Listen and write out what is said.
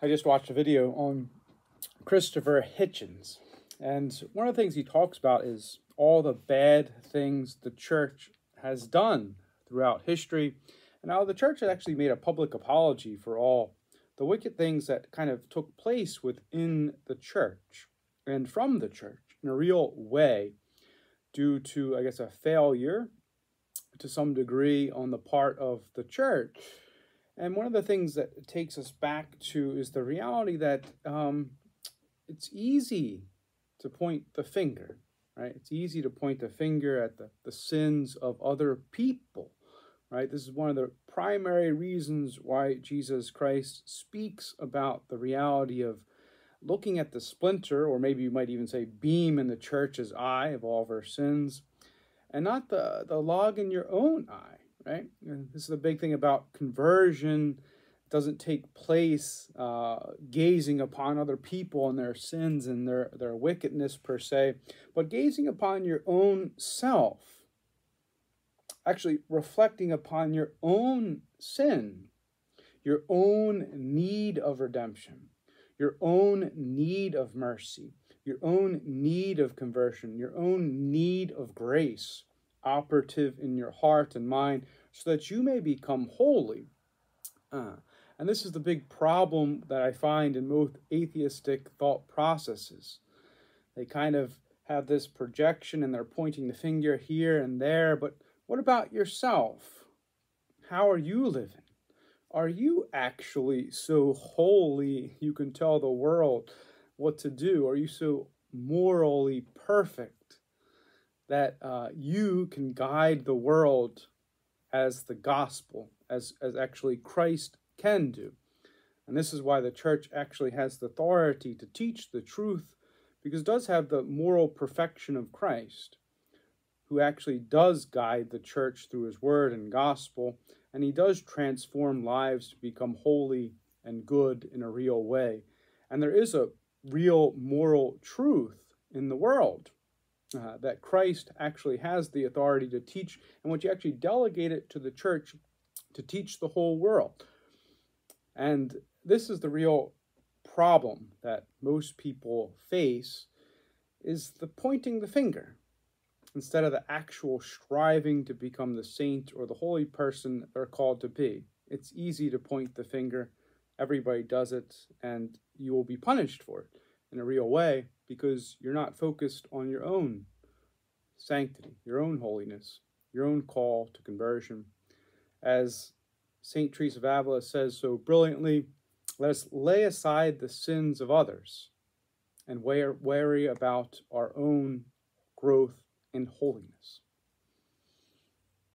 I just watched a video on Christopher Hitchens, and one of the things he talks about is all the bad things the church has done throughout history, and how the church has actually made a public apology for all the wicked things that kind of took place within the church and from the church in a real way due to, I guess, a failure to some degree on the part of the church. And one of the things that it takes us back to is the reality that it's easy to point the finger, right? It's easy to point the finger at the sins of other people, right? This is one of the primary reasons why Jesus Christ speaks about the reality of looking at the splinter, or maybe you might even say beam in the church's eye of all of our sins, and not the log in your own eye, right? And this is the big thing about conversion. It doesn't take place gazing upon other people and their sins and their wickedness per se, but gazing upon your own self, actually reflecting upon your own sin, your own need of redemption, your own need of mercy, your own need of conversion, your own need of grace operative in your heart and mind so that you may become holy. And this is the big problem that I find in most atheistic thought processes. They kind of have this projection and they're pointing the finger here and there, but what about yourself? How are you living? Are you actually so holy you can tell the world what to do? Are you so morally perfect that you can guide the world as the gospel, as actually Christ can do? And this is why the church actually has the authority to teach the truth, because it does have the moral perfection of Christ, who actually does guide the church through his word and gospel, and he does transform lives to become holy and good in a real way. And there is a real moral truth in the world that Christ actually has the authority to teach, and which you actually delegate it to the church to teach the whole world. And this is the real problem that most people face, is the pointing the finger, instead of the actual striving to become the saint or the holy person they're called to be. It's easy to point the finger. Everybody does it, and you will be punished for it in a real way because you're not focused on your own sanctity, your own holiness, your own call to conversion. As St. Teresa of Avila says so brilliantly, let us lay aside the sins of others and worry about our own growth in holiness.